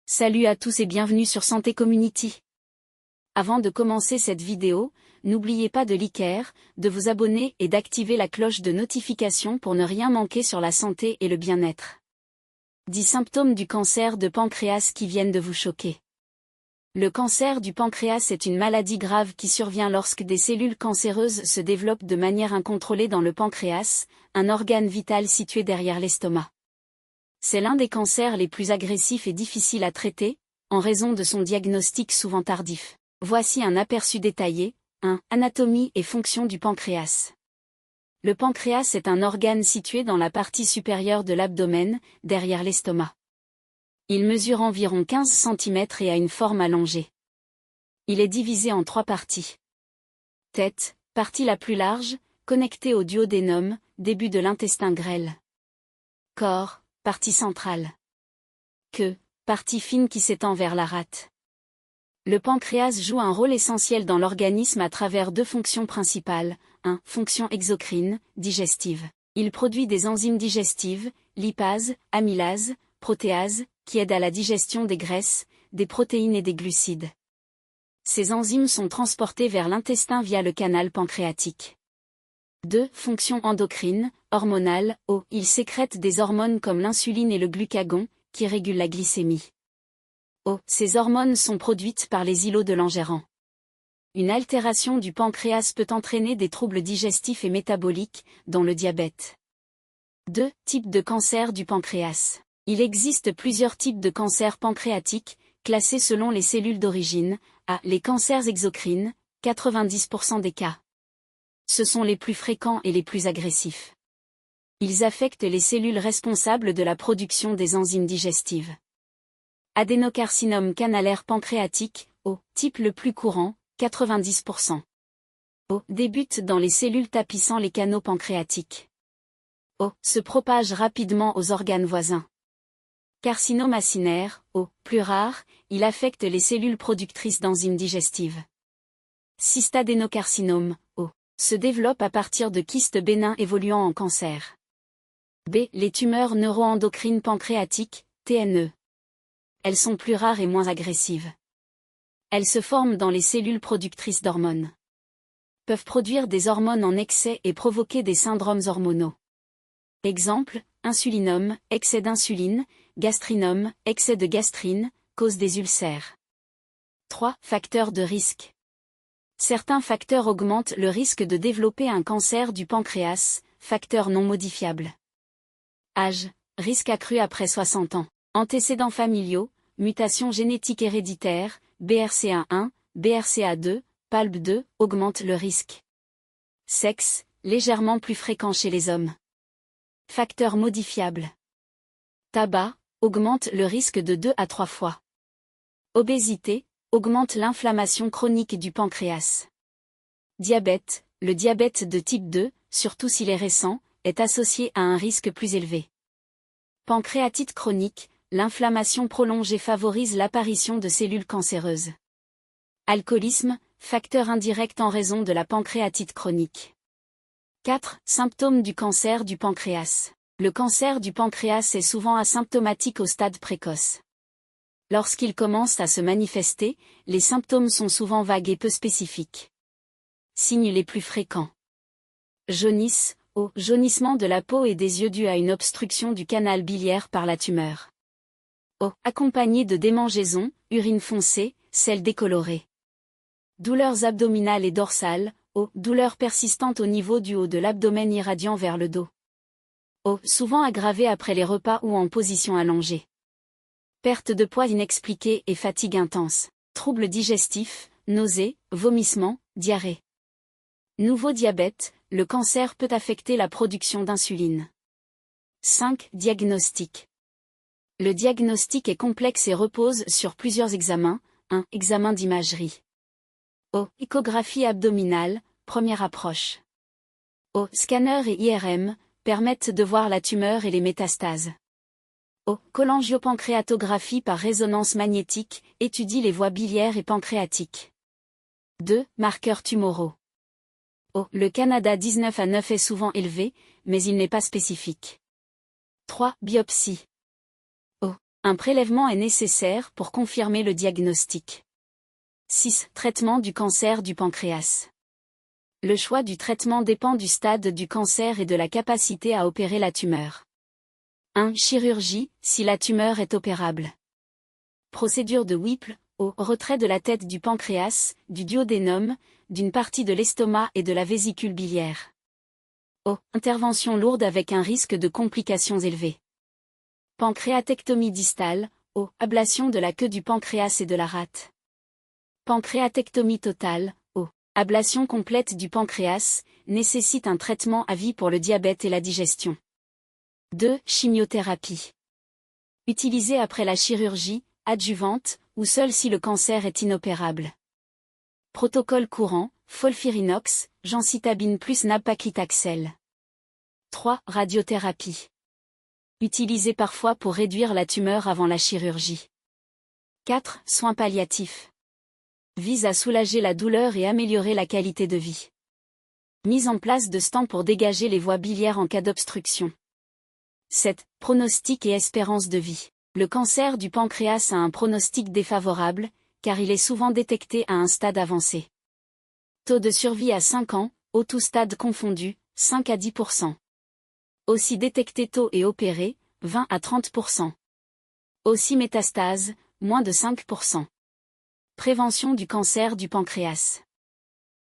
Salut à tous et bienvenue sur Santé Community. Avant de commencer cette vidéo, n'oubliez pas de liker, de vous abonner et d'activer la cloche de notification pour ne rien manquer sur la santé et le bien-être. 10 symptômes du cancer de pancréas qui viennent de vous choquer. Le cancer du pancréas est une maladie grave qui survient lorsque des cellules cancéreuses se développent de manière incontrôlée dans le pancréas, un organe vital situé derrière l'estomac. C'est l'un des cancers les plus agressifs et difficiles à traiter, en raison de son diagnostic souvent tardif. Voici un aperçu détaillé. 1. Anatomie et fonction du pancréas. Le pancréas est un organe situé dans la partie supérieure de l'abdomen, derrière l'estomac. Il mesure environ 15 cm et a une forme allongée. Il est divisé en 3 parties. Tête, partie la plus large, connectée au duodénum, début de l'intestin grêle. Corps, partie centrale. Queue, partie fine qui s'étend vers la rate. Le pancréas joue un rôle essentiel dans l'organisme à travers 2 fonctions principales. 1. Fonction exocrine, digestive. Il produit des enzymes digestives, lipases, amylases, protéases, qui aident à la digestion des graisses, des protéines et des glucides. Ces enzymes sont transportées vers l'intestin via le canal pancréatique. 2. Fonction endocrine, hormonale. Il sécrète des hormones comme l'insuline et le glucagon, qui régulent la glycémie. Ces hormones sont produites par les îlots de Langerhans. Une altération du pancréas peut entraîner des troubles digestifs et métaboliques, dont le diabète. 2. Types de cancer du pancréas. Il existe plusieurs types de cancers pancréatiques, classés selon les cellules d'origine. A. Les cancers exocrines, 90% des cas. Ce sont les plus fréquents et les plus agressifs. Ils affectent les cellules responsables de la production des enzymes digestives. Adénocarcinome canalaire pancréatique, type le plus courant, 90%. Débute dans les cellules tapissant les canaux pancréatiques. Se propage rapidement aux organes voisins. Carcinome acinaire, plus rare, il affecte les cellules productrices d'enzymes digestives. Cystadénocarcinome, se développe à partir de kystes bénins évoluant en cancer. B. Les tumeurs neuroendocrines pancréatiques, TNE. Elles sont plus rares et moins agressives. Elles se forment dans les cellules productrices d'hormones. Peuvent produire des hormones en excès et provoquer des syndromes hormonaux. Exemple, insulinome, excès d'insuline, gastrinome, excès de gastrine, cause des ulcères. 3. Facteurs de risque. Certains facteurs augmentent le risque de développer un cancer du pancréas, facteurs non modifiables. Âge, risque accru après 60 ans. Antécédents familiaux, mutations génétiques héréditaires, BRCA1, BRCA2, PALB2, augmentent le risque. Sexe, légèrement plus fréquent chez les hommes. Facteurs modifiables. Tabac, augmente le risque de 2 à 3 fois. Obésité, augmente l'inflammation chronique du pancréas. Diabète, le diabète de type 2, surtout s'il est récent, est associé à un risque plus élevé. Pancréatite chronique, l'inflammation prolongée favorise l'apparition de cellules cancéreuses. Alcoolisme, facteur indirect en raison de la pancréatite chronique. 4. Symptômes du cancer du pancréas. Le cancer du pancréas est souvent asymptomatique au stade précoce. Lorsqu'il commence à se manifester, les symptômes sont souvent vagues et peu spécifiques. Signes les plus fréquents. Jaunisse, jaunissement de la peau et des yeux dû à une obstruction du canal biliaire par la tumeur. Accompagné de démangeaisons, urine foncée, selles décolorées. Douleurs abdominales et dorsales, douleurs persistantes au niveau du haut de l'abdomen irradiant vers le dos. Souvent aggravées après les repas ou en position allongée. Perte de poids inexpliquée et fatigue intense. Troubles digestifs, nausées, vomissements, diarrhée. Nouveau diabète, le cancer peut affecter la production d'insuline. 5. Diagnostic. Le diagnostic est complexe et repose sur plusieurs examens. 1. Examen d'imagerie. Échographie abdominale, première approche. Scanner et IRM, permettent de voir la tumeur et les métastases. Cholangiopancréatographie par résonance magnétique, étudie les voies biliaires et pancréatiques. 2. Marqueurs tumoraux. Le Canada 19 à 9 est souvent élevé, mais il n'est pas spécifique. 3. Biopsie. Un prélèvement est nécessaire pour confirmer le diagnostic. 6. Traitement du cancer du pancréas. Le choix du traitement dépend du stade du cancer et de la capacité à opérer la tumeur. 1. Chirurgie, si la tumeur est opérable. Procédure de Whipple, au retrait de la tête du pancréas, du duodénum, d'une partie de l'estomac et de la vésicule biliaire. O. Intervention lourde avec un risque de complications élevé. Pancréatectomie distale, O. Ablation de la queue du pancréas et de la rate. Pancréatectomie totale, O. Ablation complète du pancréas, nécessite un traitement à vie pour le diabète et la digestion. 2. Chimiothérapie. Utilisée après la chirurgie, adjuvante, ou seule si le cancer est inopérable. Protocole courant, folfirinox, gencitabine plus nab-paclitaxel. 3. Radiothérapie. Utilisée parfois pour réduire la tumeur avant la chirurgie. 4. Soins palliatifs. Vise à soulager la douleur et améliorer la qualité de vie. Mise en place de stents pour dégager les voies biliaires en cas d'obstruction. 7. Pronostic et espérance de vie. Le cancer du pancréas a un pronostic défavorable, car il est souvent détecté à un stade avancé. Taux de survie à 5 ans, au tout stade confondu, 5 à 10%. Aussi détecté tôt et opéré, 20 à 30%. Aussi métastase, moins de 5%. Prévention du cancer du pancréas.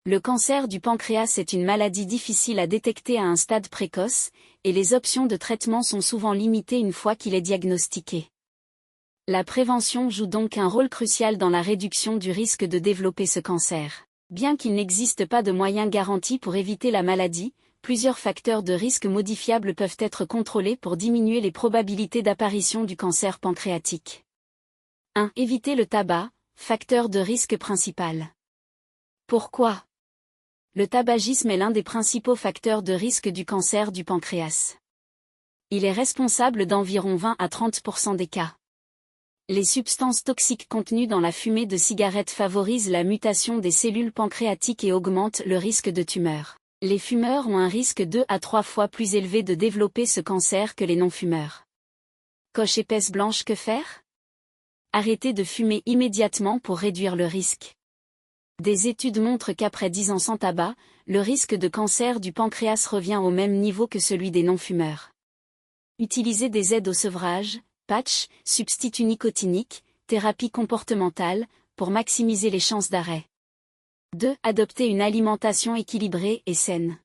Le cancer du pancréas est une maladie difficile à détecter à un stade précoce, et les options de traitement sont souvent limitées une fois qu'il est diagnostiqué. La prévention joue donc un rôle crucial dans la réduction du risque de développer ce cancer. Bien qu'il n'existe pas de moyens garantis pour éviter la maladie, plusieurs facteurs de risque modifiables peuvent être contrôlés pour diminuer les probabilités d'apparition du cancer pancréatique. 1. Éviter le tabac, facteur de risque principal. Pourquoi ? Le tabagisme est l'un des principaux facteurs de risque du cancer du pancréas. Il est responsable d'environ 20 à 30% des cas. Les substances toxiques contenues dans la fumée de cigarettes favorisent la mutation des cellules pancréatiques et augmentent le risque de tumeur. Les fumeurs ont un risque 2 à 3 fois plus élevé de développer ce cancer que les non-fumeurs. Coche épaisse blanche, que faire ? Arrêtez de fumer immédiatement pour réduire le risque. Des études montrent qu'après 10 ans sans tabac, le risque de cancer du pancréas revient au même niveau que celui des non-fumeurs. Utilisez des aides au sevrage, patch, substituts nicotiniques, thérapie comportementale, pour maximiser les chances d'arrêt. 2. Adopter une alimentation équilibrée et saine.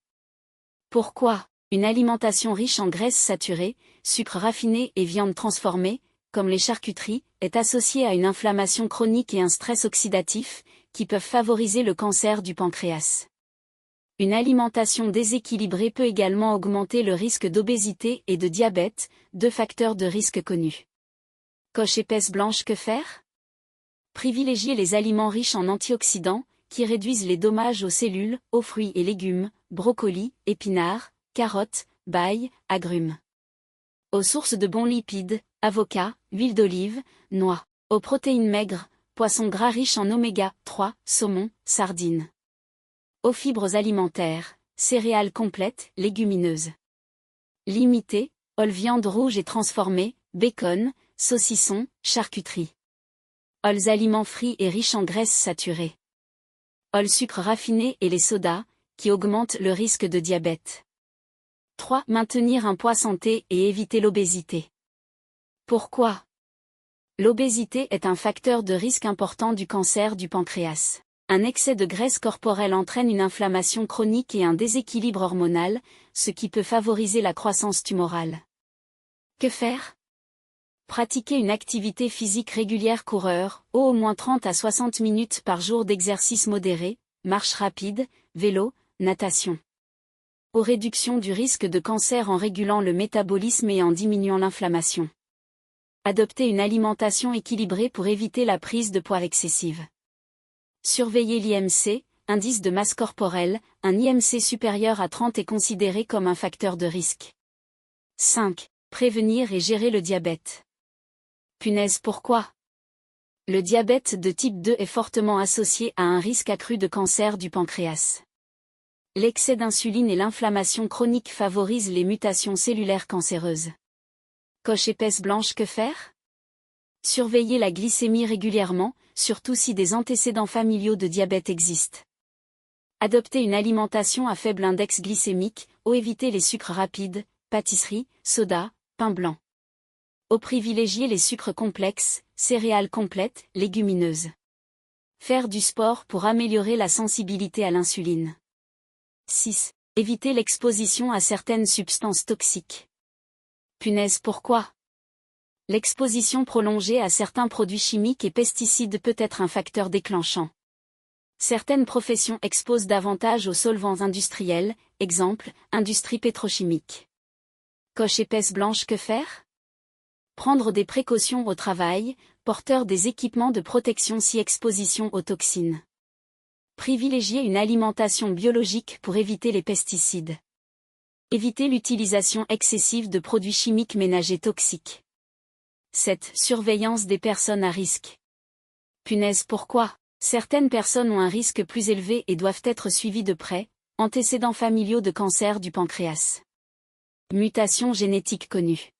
Pourquoi ? Une alimentation riche en graisses saturées, sucres raffinés et viandes transformées, comme les charcuteries, est associée à une inflammation chronique et un stress oxydatif, qui peuvent favoriser le cancer du pancréas. Une alimentation déséquilibrée peut également augmenter le risque d'obésité et de diabète, 2 facteurs de risque connus. Coche épaisse blanche, que faire ? Privilégiez les aliments riches en antioxydants, qui réduisent les dommages aux cellules, aux fruits et légumes, brocolis, épinards, carottes, bailles, agrumes. Aux sources de bons lipides, avocat, huile d'olive, noix. Aux protéines maigres, poissons gras riches en oméga 3, saumon, sardines. Aux fibres alimentaires, céréales complètes, légumineuses. Limitées, aux viandes rouges et transformées, bacon, saucisson, charcuterie. Aux aliments frits et riches en graisses saturées. Aux sucres raffinés et les sodas, qui augmentent le risque de diabète. 3. Maintenir un poids santé et éviter l'obésité. Pourquoi ? L'obésité est un facteur de risque important du cancer du pancréas. Un excès de graisse corporelle entraîne une inflammation chronique et un déséquilibre hormonal, ce qui peut favoriser la croissance tumorale. Que faire ? Pratiquer une activité physique régulière, coureur, au moins 30 à 60 minutes par jour d'exercice modéré, marche rapide, vélo, natation. Aux réduction du risque de cancer en régulant le métabolisme et en diminuant l'inflammation. Adopter une alimentation équilibrée pour éviter la prise de poids excessive. Surveiller l'IMC, indice de masse corporelle, un IMC supérieur à 30 est considéré comme un facteur de risque. 5. Prévenir et gérer le diabète. Punaise, pourquoi ? Le diabète de type 2 est fortement associé à un risque accru de cancer du pancréas. L'excès d'insuline et l'inflammation chronique favorisent les mutations cellulaires cancéreuses. Coche épaisse blanche, que faire ? Surveiller la glycémie régulièrement, surtout si des antécédents familiaux de diabète existent. Adopter une alimentation à faible index glycémique, ou éviter les sucres rapides, pâtisseries, soda, pain blanc. Ou privilégier les sucres complexes, céréales complètes, légumineuses. Faire du sport pour améliorer la sensibilité à l'insuline. 6. Éviter l'exposition à certaines substances toxiques. Punaise, pourquoi? L'exposition prolongée à certains produits chimiques et pesticides peut être un facteur déclenchant. Certaines professions exposent davantage aux solvants industriels, exemple, industrie pétrochimique. Coche épaisse blanche, que faire? Prendre des précautions au travail, porteur des équipements de protection si exposition aux toxines. Privilégier une alimentation biologique pour éviter les pesticides. Éviter l'utilisation excessive de produits chimiques ménagers toxiques. 7. Surveillance des personnes à risque. Punaise, pourquoi? Certaines personnes ont un risque plus élevé et doivent être suivies de près, antécédents familiaux de cancer du pancréas. Mutation génétique connue.